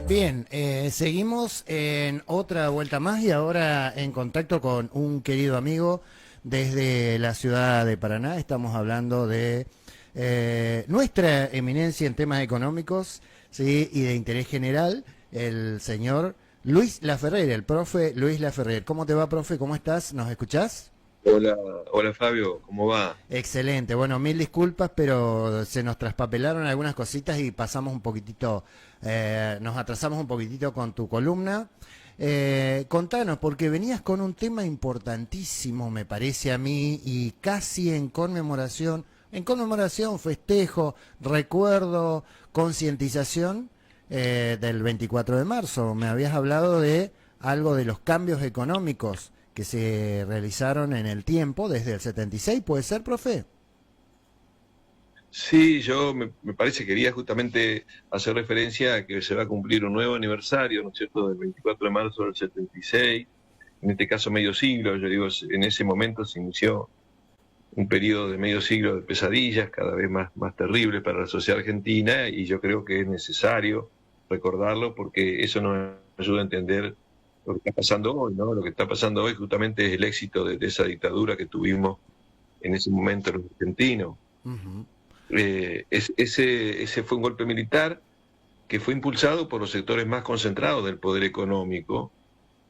Bien, seguimos en otra vuelta más y ahora en contacto con un querido amigo desde la ciudad de Paraná. Estamos hablando de nuestra eminencia en temas económicos, ¿sí? Y de interés general, el señor Luis Laferrer, el profe Luis Laferrer. ¿Cómo te va, profe? ¿Cómo estás? ¿Nos escuchás? Hola, hola Fabio, ¿cómo va? Excelente, bueno, mil disculpas, pero se nos traspapelaron algunas cositas y pasamos un poquitito, nos atrasamos un poquitito con tu columna. Contanos, porque venías con un tema importantísimo, me parece a mí, y casi en conmemoración, festejo, recuerdo, concientización del 24 de marzo. Me habías hablado de algo de los cambios económicos que se realizaron en el tiempo, desde el 76, ¿puede ser, profe? Sí, me parece que quería justamente hacer referencia a que se va a cumplir un nuevo aniversario, ¿no es cierto?, del 24 de marzo del 76, en este caso medio siglo. Yo digo, en ese momento se inició un periodo de medio siglo de pesadillas, cada vez más terrible para la sociedad argentina, y yo creo que es necesario recordarlo porque eso nos ayuda a entender lo que está pasando hoy, ¿no? Lo que está pasando hoy justamente es el éxito de esa dictadura que tuvimos en ese momento los argentinos. Ujú. Ese fue un golpe militar que fue impulsado por los sectores más concentrados del poder económico,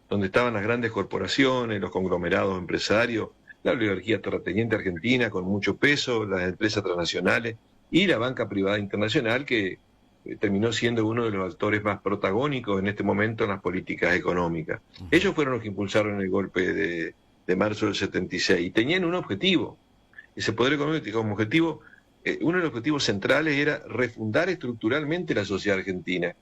donde estaban las grandes corporaciones, los conglomerados empresarios, la oligarquía terrateniente argentina con mucho peso, las empresas transnacionales y la banca privada internacional, que terminó siendo uno de los actores más protagónicos en este momento en las políticas económicas. Ellos fueron los que impulsaron el golpe de marzo del 76 y tenían un objetivo. Ese poder económico como objetivo, uno de los objetivos centrales era refundar estructuralmente la sociedad argentina,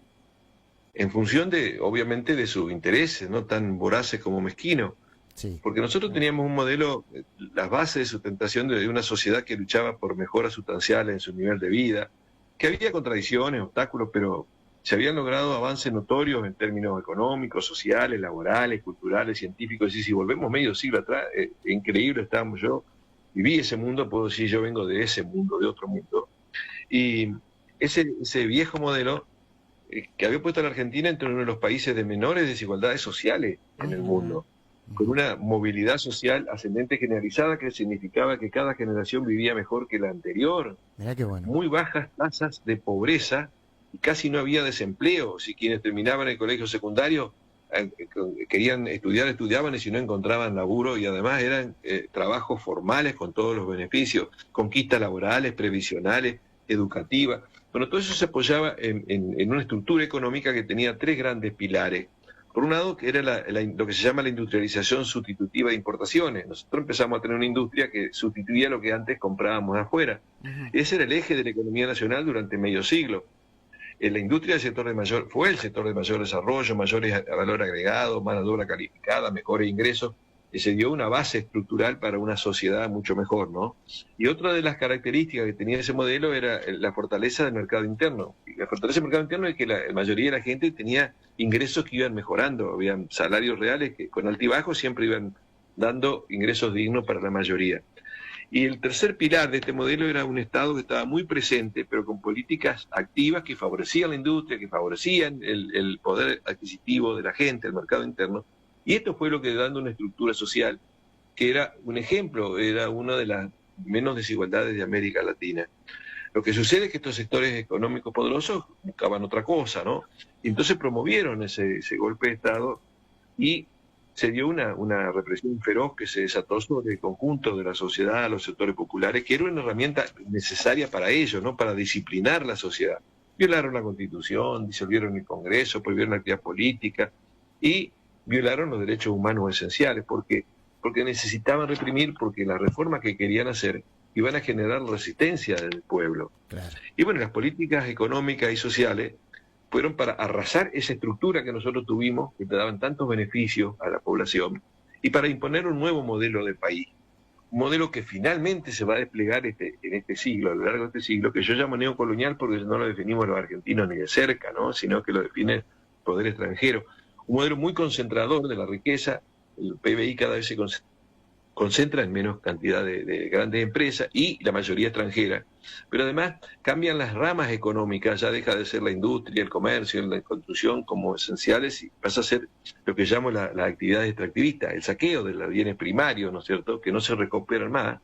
en función de, obviamente, de sus intereses, no tan voraces como mezquinos. Sí. Porque nosotros teníamos un modelo, las bases de sustentación de una sociedad que luchaba por mejoras sustanciales en su nivel de vida, que había contradicciones, obstáculos, pero se habían logrado avances notorios en términos económicos, sociales, laborales, culturales, científicos. Y si volvemos medio siglo atrás, increíble estábamos. Yo viví ese mundo, puedo decir, yo vengo de ese mundo, de otro mundo. Y ese viejo modelo que había puesto a la Argentina entre uno de los países de menores desigualdades sociales en el Ujú, mundo, con ujú. una movilidad social ascendente generalizada que significaba que cada generación vivía mejor que la anterior, Mirá qué bueno. muy bajas tasas de pobreza y casi no había desempleo. Si quienes terminaban el colegio secundario querían estudiar, estudiaban, y si no encontraban laburo, y además eran trabajos formales con todos los beneficios, conquistas laborales, previsionales, educativas. Bueno, todo eso se apoyaba en una estructura económica que tenía tres grandes pilares. Por un lado, que era lo que se llama la industrialización sustitutiva de importaciones. Nosotros empezamos a tener una industria que sustituía lo que antes comprábamos afuera. Ujú. Ese era el eje de la economía nacional durante medio siglo. La industria fue el sector de mayor desarrollo, mayores valor agregado, mano de obra calificada, mejores ingresos, y se dio una base estructural para una sociedad mucho mejor, ¿no? Y otra de las características que tenía ese modelo era la fortaleza del mercado interno. Y la fortaleza del mercado interno es que la mayoría de la gente tenía ingresos que iban mejorando, habían salarios reales que con altibajos siempre iban dando ingresos dignos para la mayoría. Y el tercer pilar de este modelo era un Estado que estaba muy presente, pero con políticas activas que favorecían la industria, que favorecían el poder adquisitivo de la gente, el mercado interno. Y esto fue lo que, dando una estructura social que era un ejemplo, era una de las menos desigualdades de América Latina. Lo que sucede es que estos sectores económicos poderosos buscaban otra cosa, ¿no? Y entonces promovieron ese golpe de Estado, y se dio una represión feroz que se desató sobre el conjunto de la sociedad, los sectores populares, que era una herramienta necesaria para ello, ¿no? Para disciplinar la sociedad. Violaron la Constitución, disolvieron el Congreso, prohibieron la actividad política y violaron los derechos humanos esenciales. ¿Por qué? Porque necesitaban reprimir, porque las reformas que querían hacer iban a generar resistencia del pueblo. Claro. Y bueno, las políticas económicas y sociales fueron para arrasar esa estructura que nosotros tuvimos, que te daban tantos beneficios a la población, y para imponer un nuevo modelo de país. Un modelo que finalmente se va a desplegar en este siglo, a lo largo de este siglo, que yo llamo neocolonial porque no lo definimos los argentinos ni de cerca, ¿no? Sino que lo define el poder extranjero. Un modelo muy concentrador de la riqueza, el PBI cada vez se concentra concentra en menos cantidad de grandes empresas y la mayoría extranjera. Pero además cambian las ramas económicas, ya deja de ser la industria, el comercio, la construcción como esenciales y pasa a ser lo que llamo la actividad extractivista, el saqueo de los bienes primarios, ¿no es cierto?, que no se recuperan más,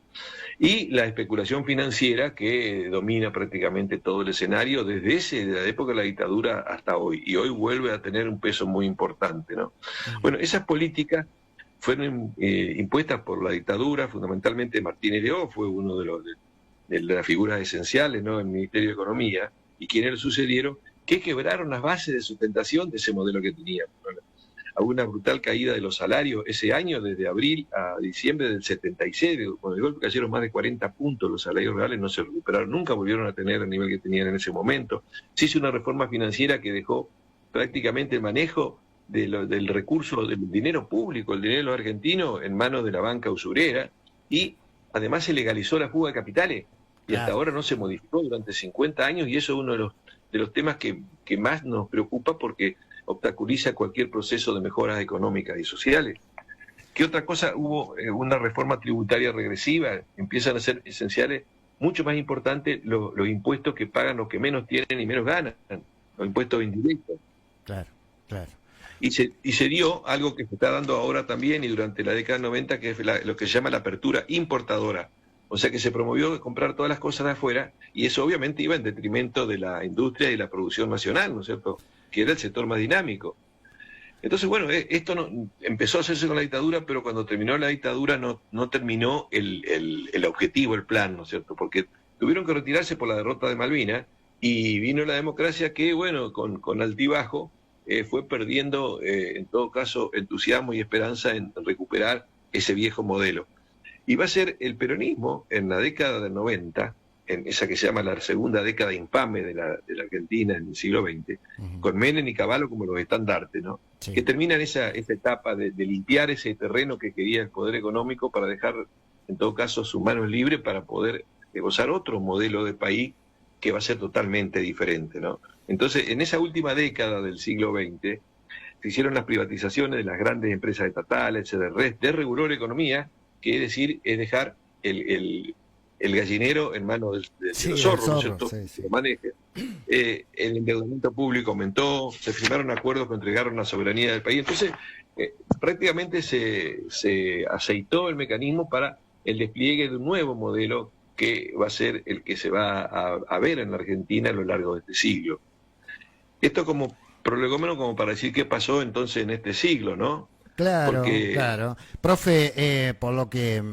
y la especulación financiera que domina prácticamente todo el escenario desde la época de la dictadura hasta hoy, y hoy vuelve a tener un peso muy importante, ¿no? Bueno, esas políticas fueron impuestas por la dictadura, fundamentalmente Martínez Leó fue uno de las figuras esenciales, ¿no?, en el Ministerio de Economía, y quienes le sucedieron, que quebraron las bases de sustentación de ese modelo que teníamos. Hubo una brutal caída de los salarios ese año, desde abril a diciembre del 76, con el golpe cayeron más de 40 puntos, los salarios reales no se recuperaron, nunca volvieron a tener el nivel que tenían en ese momento. Se hizo una reforma financiera que dejó prácticamente el manejo del recurso, del dinero público, el dinero de los argentinos, en manos de la banca usurera, y además se legalizó la fuga de capitales, y hasta ahora no se modificó durante 50 años, y eso es uno de los temas que más nos preocupa porque obstaculiza cualquier proceso de mejoras económicas y sociales. ¿Qué otra cosa? Hubo una reforma tributaria regresiva, empiezan a ser esenciales, mucho más importante los impuestos que pagan los que menos tienen y menos ganan, los impuestos indirectos. Claro, claro. Y se dio algo que se está dando ahora también y durante la década del 90, que es lo que se llama la apertura importadora. O sea que se promovió comprar todas las cosas de afuera y eso obviamente iba en detrimento de la industria y la producción nacional, ¿no es cierto?, que era el sector más dinámico. Entonces, bueno, esto empezó a hacerse con la dictadura, pero cuando terminó la dictadura no terminó el objetivo, el plan, ¿no es cierto?, porque tuvieron que retirarse por la derrota de Malvinas y vino la democracia que, bueno, con altibajo, fue perdiendo, en todo caso, entusiasmo y esperanza en recuperar ese viejo modelo. Y va a ser el peronismo en la década del 90, en esa que se llama la segunda década infame de la Argentina en el siglo XX, con Menem y Cavallo como los estandartes, ¿no? Sí. Que terminan esa etapa de limpiar ese terreno que quería el poder económico para dejar, en todo caso, sus manos libres para poder gozar otro modelo de país que va a ser totalmente diferente, ¿no? Entonces, en esa última década del siglo XX, se hicieron las privatizaciones de las grandes empresas estatales, se desreguló la economía, que es decir, es dejar el gallinero en manos del zorro, ¿no es cierto?, que lo maneje. El endeudamiento público aumentó, se firmaron acuerdos que entregaron la soberanía del país. Entonces, prácticamente se aceitó el mecanismo para el despliegue de un nuevo modelo que va a ser el que se va a ver en la Argentina a lo largo de este siglo. Esto como prolegómeno, como para decir qué pasó entonces en este siglo, ¿no? Claro, claro. Profe, por lo que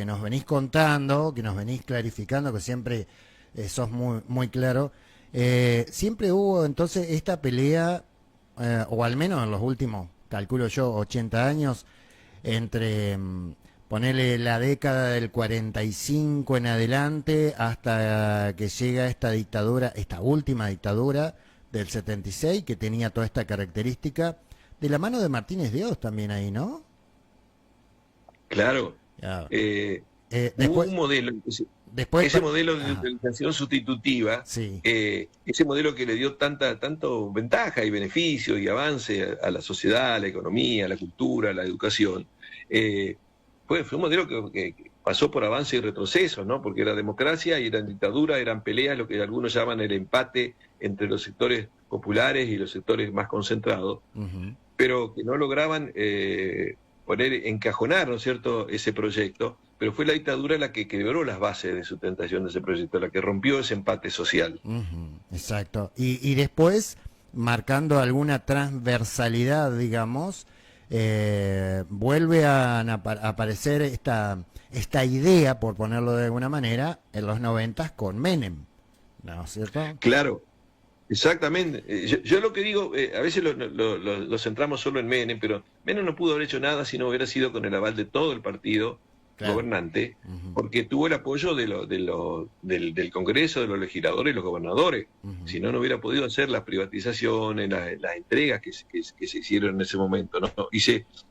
nos venís contando, que nos venís clarificando, que siempre sos muy claro, siempre hubo entonces esta pelea, o al menos en los últimos, calculo yo, 80 años, entre ponerle la década del 45 en adelante hasta que llega esta dictadura, esta última dictadura del 76, que tenía toda esta característica, de la mano de Martínez de Oz también ahí, ¿no? Claro. Después, un modelo, ese modelo de utilización sustitutiva, sí. Ese modelo que le dio tanto ventaja y beneficio y avance a la sociedad, a la economía, a la cultura, a la educación, fue un modelo que pasó por avance y retroceso, ¿no? Porque era democracia y era dictadura, eran peleas, lo que algunos llaman el empate entre los sectores populares y los sectores más concentrados, pero que no lograban encajonar, ¿no es cierto?, ese proyecto, pero fue la dictadura la que quebró las bases de sustentación de ese proyecto, la que rompió ese empate social. Exacto. Y después, marcando alguna transversalidad, digamos, vuelve a aparecer esta idea, por ponerlo de alguna manera, en los 90 con Menem, ¿no es cierto? Claro. Exactamente. Yo lo que digo, a veces lo centramos solo en Menem, pero Menem no pudo haber hecho nada si no hubiera sido con el aval de todo el partido gobernante, porque tuvo el apoyo del Congreso, de los legisladores y los gobernadores. Si no, no hubiera podido hacer las privatizaciones, las entregas que se hicieron en ese momento, ¿no? Y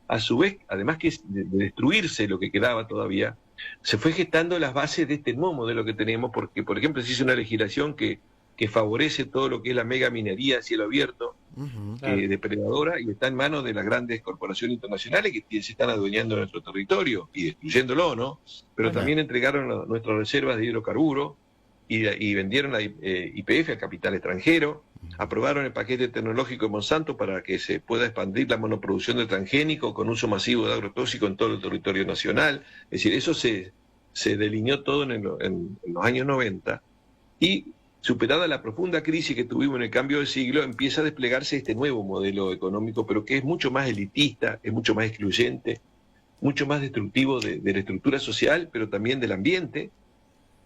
a su vez, además que de destruirse lo que quedaba todavía, se fue gestando las bases de este nuevo modelo que tenemos, porque, por ejemplo, se hizo una legislación que que favorece todo lo que es la mega minería a cielo abierto, depredadora, y está en manos de las grandes corporaciones internacionales que se están adueñando de nuestro territorio y destruyéndolo, ¿no? Pero también entregaron nuestras reservas de hidrocarburos y vendieron la YPF al capital extranjero, aprobaron el paquete tecnológico de Monsanto para que se pueda expandir la monoproducción de transgénicos con uso masivo de agrotóxicos en todo el territorio nacional. Es decir, eso se delineó todo en los años 90, y superada la profunda crisis que tuvimos en el cambio de siglo, empieza a desplegarse este nuevo modelo económico, pero que es mucho más elitista, es mucho más excluyente, mucho más destructivo de la estructura social, pero también del ambiente,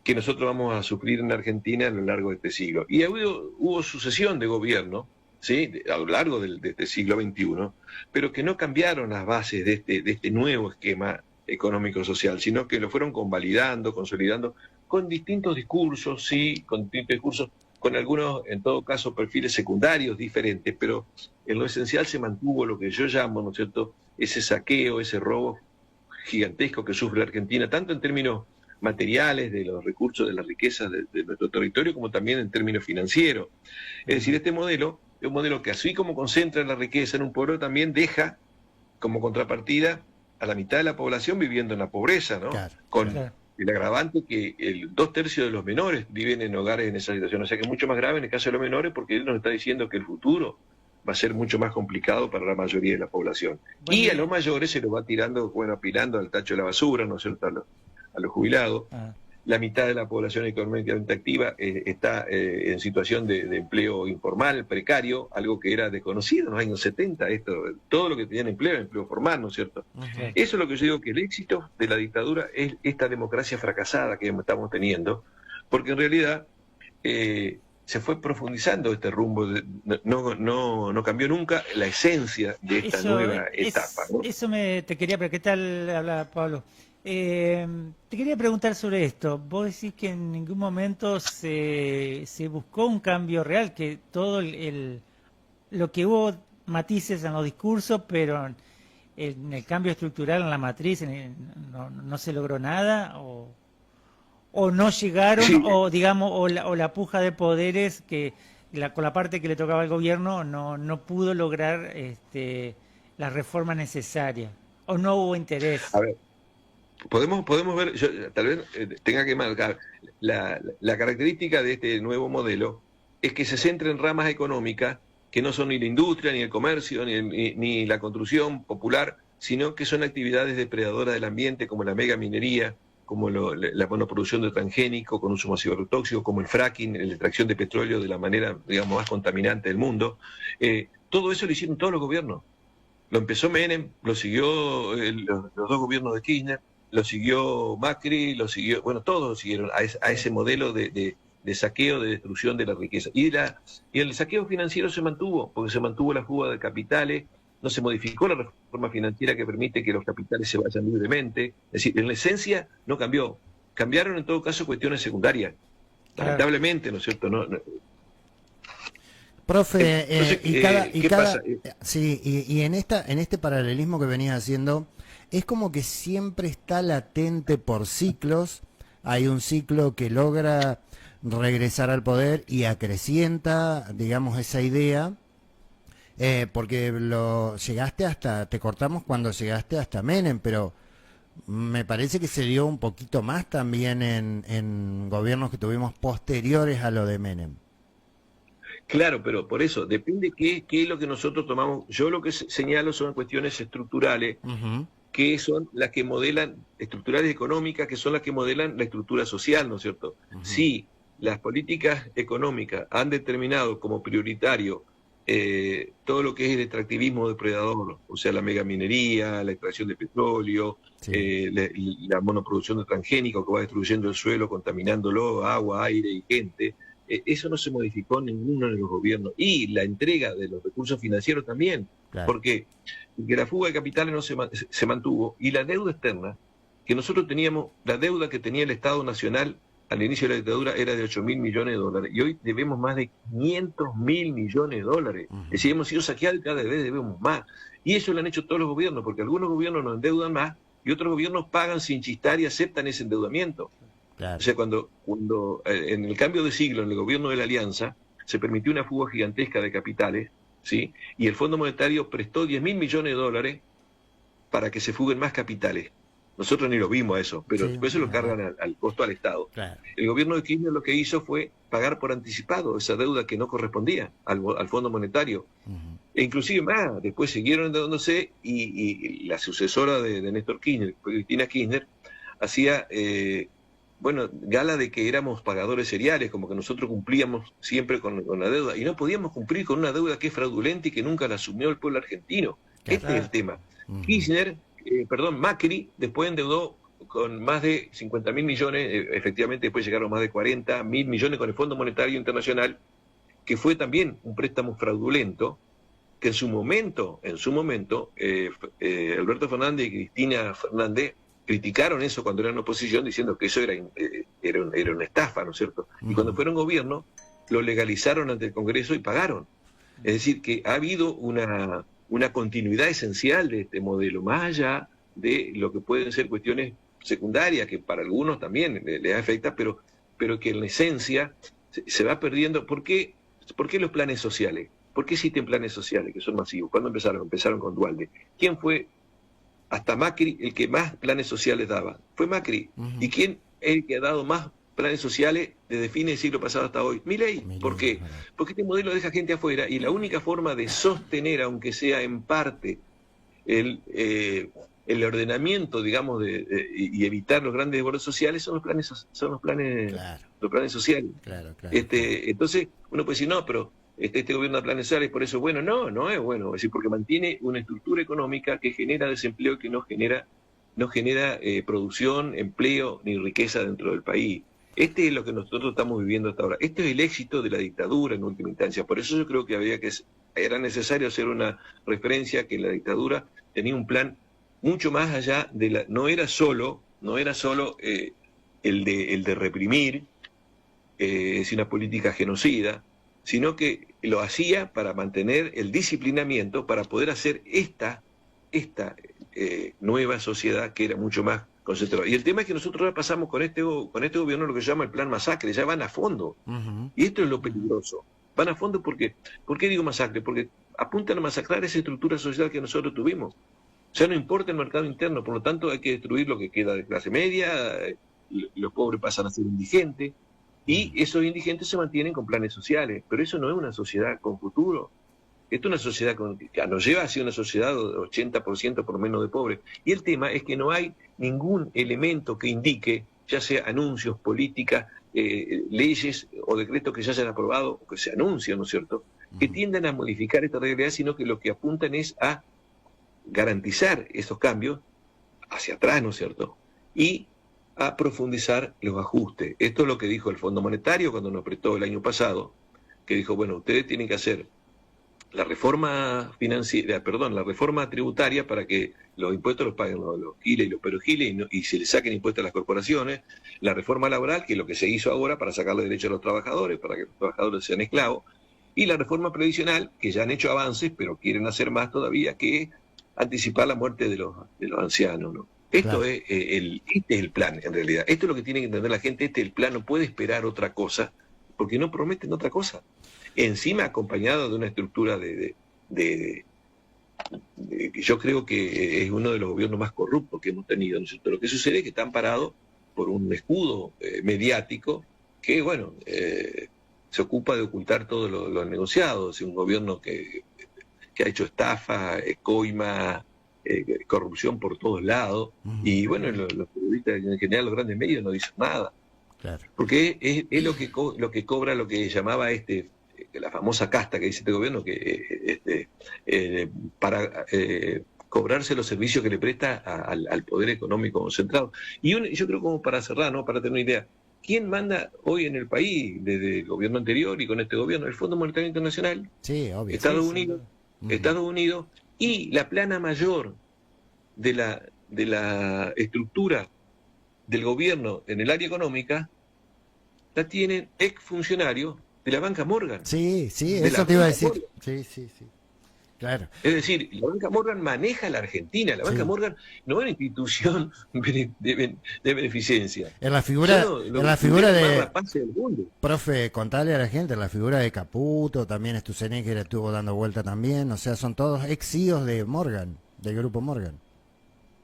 que nosotros vamos a sufrir en Argentina a lo largo de este siglo. Y hubo sucesión de gobierno, ¿sí?, a lo largo de este siglo XXI, pero que no cambiaron las bases de este nuevo esquema económico-social, sino que lo fueron convalidando, consolidando, con distintos discursos, sí, con algunos, en todo caso, perfiles secundarios diferentes, pero en lo esencial se mantuvo lo que yo llamo, ¿no es cierto?, ese saqueo, ese robo gigantesco que sufre la Argentina, tanto en términos materiales, de los recursos, de las riquezas de nuestro territorio, como también en términos financieros. Es decir, este modelo es un modelo que, así como concentra la riqueza en un pueblo, también deja como contrapartida a la mitad de la población viviendo en la pobreza, ¿no? Con el agravante que 2/3 de los menores viven en hogares en esa situación. O sea que es mucho más grave en el caso de los menores, porque él nos está diciendo que el futuro va a ser mucho más complicado para la mayoría de la población. Bueno, y a los mayores se los va tirando, bueno, apilando al tacho de la basura, ¿no es cierto?, a los jubilados. La mitad de la población económicamente activa está en situación de empleo informal, precario, algo que era desconocido en los años 70. Todo lo que tenían empleo formal, ¿no es cierto? Eso es lo que yo digo, que el éxito de la dictadura es esta democracia fracasada que estamos teniendo, porque en realidad se fue profundizando este rumbo, no cambió nunca la esencia de esta nueva etapa, ¿no? Te quería, pero ¿qué tal habla Pablo? Te quería preguntar sobre esto. Vos decís que en ningún momento se buscó un cambio real, que todo lo que hubo matices en los discursos, pero en el cambio estructural en la matriz no se logró nada, o no llegaron, sí, o digamos, o la puja de poderes que con la parte que le tocaba al gobierno no pudo lograr la reforma necesaria, o no hubo interés. A ver, podemos ver, tal vez tenga que marcar, la característica de este nuevo modelo es que se centra en ramas económicas que no son ni la industria, ni el comercio, ni la construcción popular, sino que son actividades depredadoras del ambiente, como la mega minería, como la monoproducción de transgénico con uso masivo de agrotóxicos, como el fracking, la extracción de petróleo de la manera, digamos, más contaminante del mundo. Todo eso lo hicieron todos los gobiernos. Lo empezó Menem, lo siguió los dos gobiernos de Kirchner, lo siguió Macri, bueno, todos lo siguieron a ese modelo de saqueo, de destrucción de la riqueza. Y el saqueo financiero se mantuvo, porque se mantuvo la fuga de capitales, no se modificó la reforma financiera que permite que los capitales se vayan libremente. Es decir, en la esencia no cambió. Cambiaron en todo caso cuestiones secundarias. Lamentablemente, ¿no es cierto? Profe, ¿qué pasa? Sí, y en este paralelismo que venías haciendo, es como que siempre está latente por ciclos. Hay un ciclo que logra regresar al poder y acrecienta, digamos, esa idea, porque te cortamos cuando llegaste hasta Menem, pero me parece que se dio un poquito más también en gobiernos que tuvimos posteriores a lo de Menem. Claro, pero por eso, depende qué es lo que nosotros tomamos. Yo lo que señalo son cuestiones estructurales, que son las que modelan, estructurales económicas, que son las que modelan la estructura social, ¿no es cierto? Si las políticas económicas han determinado como prioritario todo lo que es el extractivismo depredador, o sea, la megaminería, la extracción de petróleo, la monoproducción de transgénicos que va destruyendo el suelo, contaminándolo, agua, aire y gente, eso no se modificó en ninguno de los gobiernos. Y la entrega de los recursos financieros también, porque la fuga de capitales no se mantuvo, y la deuda externa, que nosotros teníamos, la deuda que tenía el Estado Nacional al inicio de la dictadura era de 8.000 millones de dólares, y hoy debemos más de 500.000 millones de dólares. Es decir, hemos sido saqueados y cada vez debemos más. Y eso lo han hecho todos los gobiernos, porque algunos gobiernos nos endeudan más y otros gobiernos pagan sin chistar y aceptan ese endeudamiento. Claro. O sea, cuando en el cambio de siglo, en el gobierno de la Alianza, se permitió una fuga gigantesca de capitales, ¿sí? Y el Fondo Monetario prestó 10.000 millones de dólares para que se fuguen más capitales. Nosotros ni lo vimos a eso, pero Sí, después se lo es verdad. cargan al costo al Estado. Claro. El gobierno de Kirchner lo que hizo fue pagar por anticipado esa deuda que no correspondía al Fondo Monetario. Ujú. E inclusive más, después siguieron endeudándose y la sucesora de Néstor Kirchner, Cristina Kirchner, hacía, gala de que éramos pagadores seriales, como que nosotros cumplíamos siempre con la deuda, y no podíamos cumplir con una deuda que es fraudulenta y que nunca la asumió el pueblo argentino. Claro. Este es el tema. Ujú. Kirchner, Macri, después endeudó con más de 50.000 millones, efectivamente después llegaron más de 40.000 millones con el Fondo Monetario Internacional, que fue también un préstamo fraudulento, que en su momento, Alberto Fernández y Cristina Fernández criticaron eso cuando eran oposición, diciendo que eso era una estafa, ¿no es cierto? Y cuando fueron gobierno, lo legalizaron ante el Congreso y pagaron. Es decir, que ha habido una continuidad esencial de este modelo, más allá de lo que pueden ser cuestiones secundarias, que para algunos también les afecta, pero que en esencia se va perdiendo. ¿Por qué los planes sociales? ¿Por qué existen planes sociales que son masivos? ¿Cuándo empezaron? Empezaron con Duhalde. ¿Quién fue, hasta Macri, el que más planes sociales daba? Fue Macri. Ujú. ¿Y quién es el que ha dado más planes sociales desde fines del siglo pasado hasta hoy? Milei. Milei, ¿Por qué? verdad. Porque este modelo deja gente afuera y la única forma de sostener, aunque sea en parte, el ordenamiento, digamos, y evitar los grandes desbordes sociales son los planes Claro, los planes sociales. claro, claro. Entonces, uno puede decir, no, pero este gobierno da planes sociales, por eso es bueno. No, no es bueno. Es decir, porque mantiene una estructura económica que genera desempleo y que no genera producción, empleo ni riqueza dentro del país. Este es lo que nosotros estamos viviendo hasta ahora. Este es el éxito de la dictadura en última instancia. Por eso yo creo que era necesario hacer una referencia que la dictadura tenía un plan mucho más allá de no era solo el de reprimir, es una política genocida, sino que lo hacía para mantener el disciplinamiento, para poder hacer esta nueva sociedad que era mucho más concentrada. Y el tema es que nosotros ahora pasamos con este gobierno lo que se llama el plan masacre, ya van a fondo. Ujú. Y esto es lo peligroso. Van a fondo porque, ¿por qué digo masacre? Porque apuntan a masacrar esa estructura social que nosotros tuvimos. Ya no importa el mercado interno, por lo tanto hay que destruir lo que queda de clase media, los pobres pasan a ser indigentes, y esos indigentes se mantienen con planes sociales. Pero eso no es una sociedad con futuro. Esto es una sociedad que nos lleva hacia una sociedad de 80% por lo menos de pobres. Y el tema es que no hay ningún elemento que indique, ya sea anuncios, políticas, leyes o decretos que ya se hayan aprobado o que se anuncian, ¿no es cierto?, que tiendan a modificar esta realidad, sino que lo que apuntan es a garantizar esos cambios hacia atrás, ¿no es cierto?, y a profundizar los ajustes. Esto es lo que dijo el Fondo Monetario cuando nos prestó el año pasado, que dijo, bueno, ustedes tienen que hacer la reforma la reforma tributaria para que los impuestos los paguen los giles y los perogiles y se les saquen impuestos a las corporaciones, la reforma laboral, que es lo que se hizo ahora para sacarle derechos a los trabajadores, para que los trabajadores sean esclavos, y la reforma previsional, que ya han hecho avances, pero quieren hacer más todavía, que es anticipar la muerte de los ancianos, ¿no? Esto Claro. este es el plan, en realidad. Esto es lo que tiene que entender la gente. Este es el plan, no puede esperar otra cosa, porque no prometen otra cosa. Encima acompañado de una estructura que yo creo que es uno de los gobiernos más corruptos que hemos tenido, ¿no es cierto? Lo que sucede es que están parados por un escudo mediático que, bueno, se ocupa de ocultar todo lo negociado. Es un gobierno que ha hecho estafa, coima, corrupción por todos lados. Ujú. Y bueno, los periodistas, en general los grandes medios, no dicen nada. Claro. Porque es lo que cobra lo que llamaba la famosa casta que dice este gobierno, que para cobrarse los servicios que le presta al poder económico concentrado. Y yo creo, como para cerrar, ¿no?, para tener una idea, ¿quién manda hoy en el país desde el gobierno anterior y con este gobierno? El Fondo Monetario Internacional, Sí, obvio. Estados Sí, Unidos, Ujú. Estados Unidos, y la plana mayor de la estructura del gobierno en el área económica la tienen exfuncionarios de la banca Morgan. Sí, sí, De eso la te iba a banca decir. Morgan. Sí, sí, sí. Claro. Es decir, la banca Morgan maneja la Argentina, la banca Sí. Morgan no es una institución de beneficencia. En la Son figura, los en la figura más de, rapaces del mundo. profe, contale a la gente, la figura de Caputo, también Stusenegger que le estuvo dando vuelta también, o sea, son todos ex CEOs de Morgan, del grupo Morgan.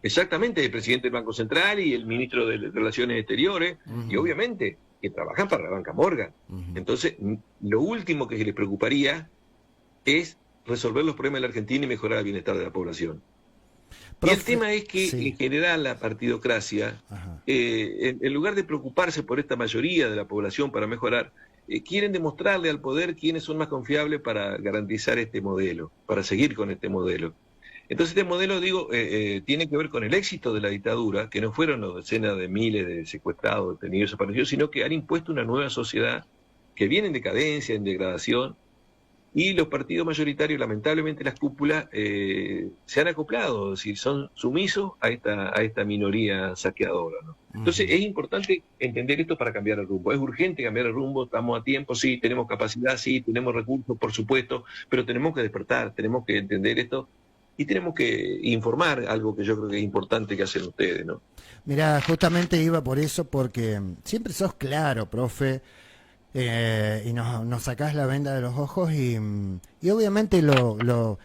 Exactamente, el presidente del Banco Central y el ministro de Relaciones Exteriores, y Ujú, obviamente que trabajan para la banca Morgan. ujú. Entonces, lo último que les preocuparía es resolver los problemas de la Argentina y mejorar el bienestar de la población. Y el Profe, tema es que sí, en general la partidocracia, ajá. en lugar de preocuparse por esta mayoría de la población para mejorar, quieren demostrarle al poder quiénes son más confiables para garantizar este modelo, para seguir con este modelo. Entonces este modelo, digo, tiene que ver con el éxito de la dictadura, que no fueron las decenas de miles de secuestrados, detenidos, desaparecidos, sino que han impuesto una nueva sociedad que viene en decadencia, en degradación, y los partidos mayoritarios, lamentablemente las cúpulas, se han acoplado, es decir, son sumisos a esta minoría saqueadora, ¿no? Entonces Ujú. es importante entender esto para cambiar el rumbo. Es urgente cambiar el rumbo, estamos a tiempo, sí, tenemos capacidad, sí, tenemos recursos, por supuesto, pero tenemos que despertar, tenemos que entender esto y tenemos que informar, algo que yo creo que es importante que hacen ustedes, ¿no? Mira, justamente iba por eso, porque siempre sos claro, profe, y nos sacás la venda de los ojos y obviamente lo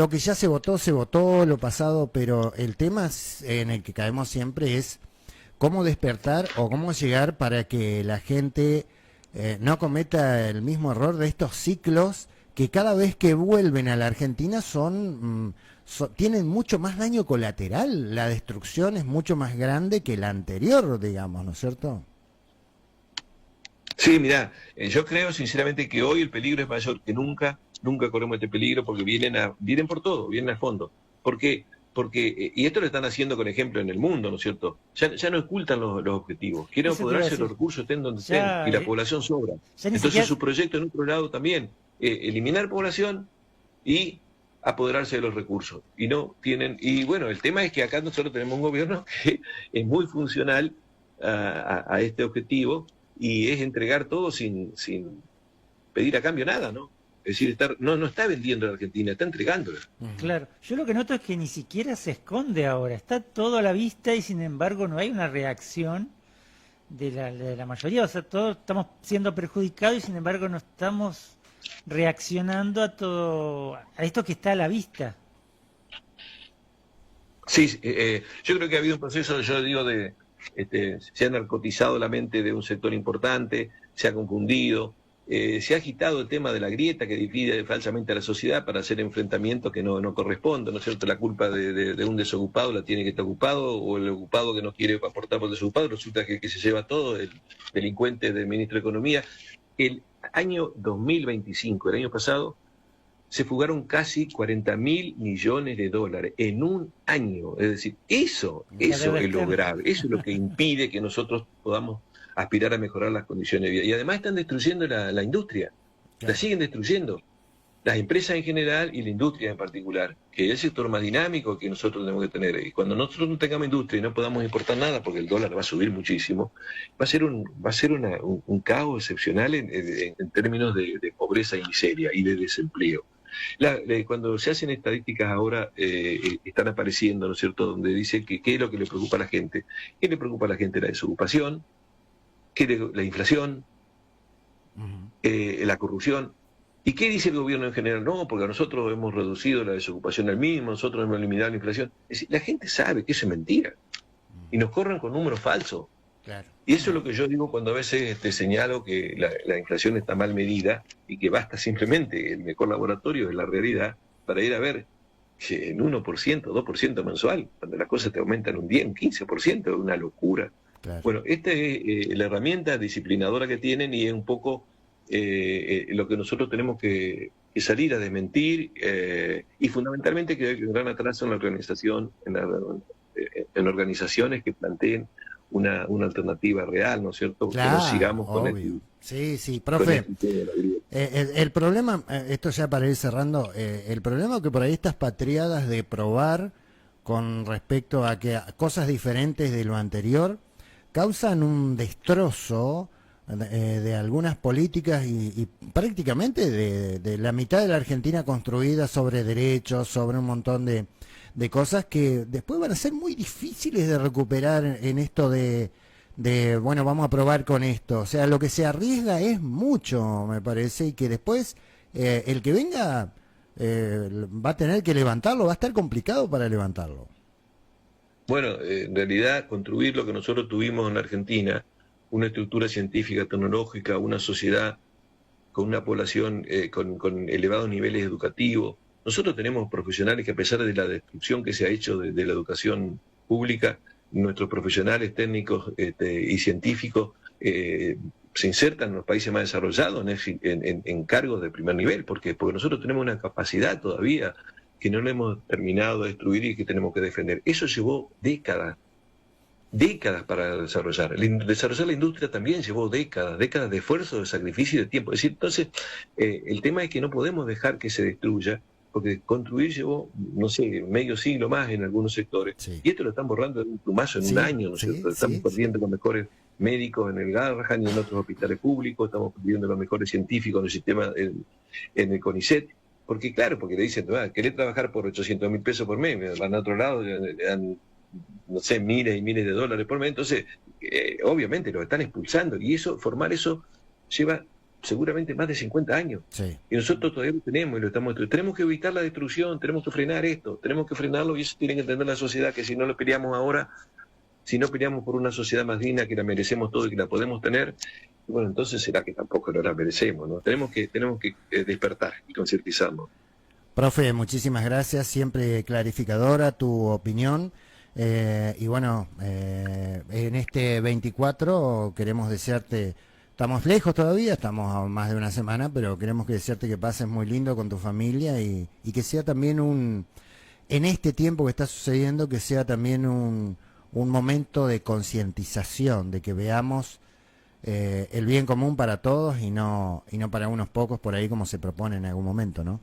que ya se votó, lo pasado, pero el tema en el que caemos siempre es cómo despertar o cómo llegar para que la gente no cometa el mismo error de estos ciclos que cada vez que vuelven a la Argentina tienen mucho más daño colateral. La destrucción es mucho más grande que la anterior, digamos, ¿no es cierto? Sí, mirá, yo creo sinceramente que hoy el peligro es mayor que nunca, nunca corremos este peligro porque vienen por todo, vienen a fondo. Porque, y esto lo están haciendo con ejemplo en el mundo, ¿no es cierto? Ya no ocultan los objetivos, quieren Eso te iba a apoderarse de los decir. recursos, estén donde estén, Ya, y la población sobra. ya ni Entonces siquiera, su proyecto en otro lado también, eliminar población y apoderarse de los recursos. Y no tienen, y bueno, el tema es que acá nosotros tenemos un gobierno que es muy funcional a este objetivo y es entregar todo sin pedir a cambio nada, ¿no? Es decir, no está vendiendo a la Argentina, está entregándola. Ujú. claro, yo lo que noto es que ni siquiera se esconde ahora, está todo a la vista y sin embargo no hay una reacción de la mayoría, o sea, todos estamos siendo perjudicados y sin embargo no estamos reaccionando a todo, a esto que está a la vista. Sí, yo creo que ha habido un proceso, yo digo, se ha narcotizado la mente de un sector importante, se ha confundido, se ha agitado el tema de la grieta que divide falsamente a la sociedad para hacer enfrentamientos que no corresponden, ¿no es cierto? La culpa de un desocupado la tiene que estar ocupado, o el ocupado que no quiere aportar por desocupado, resulta que se lleva todo, el delincuente del ministro de Economía. El año 2025, el año pasado, se fugaron casi 40.000 millones de dólares en un año. Es decir, La eso deuda es lo externa. grave, eso es lo que impide que nosotros podamos aspirar a mejorar las condiciones de vida. Y además están destruyendo la industria, la Claro. siguen destruyendo. Las empresas en general y la industria en particular, que es el sector más dinámico que nosotros tenemos que tener. Y cuando nosotros no tengamos industria y no podamos importar nada, porque el dólar va a subir muchísimo, va a ser un caos excepcional en términos de pobreza y miseria y de desempleo. Cuando se hacen estadísticas ahora, están apareciendo, ¿no es cierto?, donde dice que qué es lo que le preocupa a la gente. ¿Qué le preocupa a la gente? La desocupación, la inflación, Ujú. la corrupción. ¿Y qué dice el gobierno en general? No, porque nosotros hemos reducido la desocupación al mínimo, nosotros hemos eliminado la inflación. Es decir, la gente sabe que eso es mentira y nos corren con números falsos. Claro. Y eso es lo que yo digo cuando a veces señalo que la inflación está mal medida y que basta simplemente el mejor laboratorio de la realidad para ir a ver que en 1%, 2% mensual, cuando las cosas te aumentan un 10, un 15%, es una locura. Claro. Bueno, esta es la herramienta disciplinadora que tienen y es un poco lo que nosotros tenemos que salir a desmentir y fundamentalmente que hay un gran atraso en la organización, en organizaciones que planteen una alternativa real, ¿no es cierto? Que no Claro, sigamos con obvio. Sí, sí, con profe. este tema de la grieta. El problema, esto ya para ir cerrando, el problema es que por ahí estas patriadas de probar con respecto a que a cosas diferentes de lo anterior causan un destrozo de algunas políticas y prácticamente de la mitad de la Argentina construida sobre derechos, sobre un montón de cosas que después van a ser muy difíciles de recuperar en esto bueno, vamos a probar con esto. O sea, lo que se arriesga es mucho, me parece, y que después el que venga va a tener que levantarlo, va a estar complicado para levantarlo. Bueno, en realidad construir lo que nosotros tuvimos en la Argentina, una estructura científica, tecnológica, una sociedad con una población con elevados niveles educativos. Nosotros tenemos profesionales que, a pesar de la destrucción que se ha hecho de la educación pública, nuestros profesionales técnicos y científicos se insertan en los países más desarrollados en cargos de primer nivel. Porque nosotros tenemos una capacidad todavía que no lo hemos terminado de destruir y que tenemos que defender. Eso llevó décadas para desarrollar. Desarrollar la industria también llevó décadas de esfuerzo, de sacrificio y de tiempo. Es decir, entonces, el tema es que no podemos dejar que se destruya, porque construir llevó, no sé, medio siglo más en algunos sectores, Sí. y esto lo están borrando de un plumazo en un año, ¿no es cierto? Estamos perdiendo los mejores médicos en el Garrahan y en otros hospitales públicos, estamos perdiendo los mejores científicos en el sistema, en el CONICET, porque claro, porque le dicen, querés trabajar por 800.000 pesos por mes, van a otro lado, le dan, no sé, miles y miles de dólares por mes, entonces obviamente lo están expulsando, y formar eso lleva seguramente más de 50 años, Sí. y nosotros todavía lo tenemos, y lo estamos destruyendo. Tenemos que evitar la destrucción, tenemos que frenar esto, tenemos que frenarlo, y eso tiene que entender la sociedad, que si no lo peleamos ahora, si no peleamos por una sociedad más digna, que la merecemos todo y que la podemos tener, bueno, entonces será que tampoco no la merecemos, ¿no? Tenemos que despertar y concientizarnos. Profe, muchísimas gracias, siempre clarificadora tu opinión. Y bueno, en este 24 queremos desearte, estamos lejos todavía, estamos a más de una semana, pero queremos desearte que pases muy lindo con tu familia y que sea también en este tiempo que está sucediendo, que sea también un momento de concientización, de que veamos el bien común para todos y no para unos pocos por ahí como se propone en algún momento, ¿no?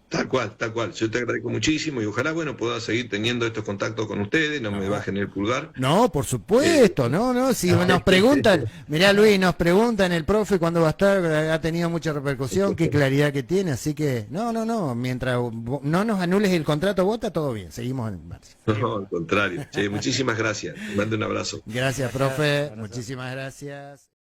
Tal cual, tal cual. Yo te agradezco muchísimo y ojalá, bueno, pueda seguir teniendo estos contactos con ustedes, no me bajen el pulgar. No, por supuesto, no, si nos preguntan, mirá Luis, nos preguntan el profe cuándo va a estar, ha tenido mucha repercusión, qué claridad que tiene, así que, no, mientras no nos anules el contrato, vota, todo bien, seguimos en marcha. No, al contrario. Che, muchísimas gracias. Te mando un abrazo. Gracias, profe, muchísimas gracias.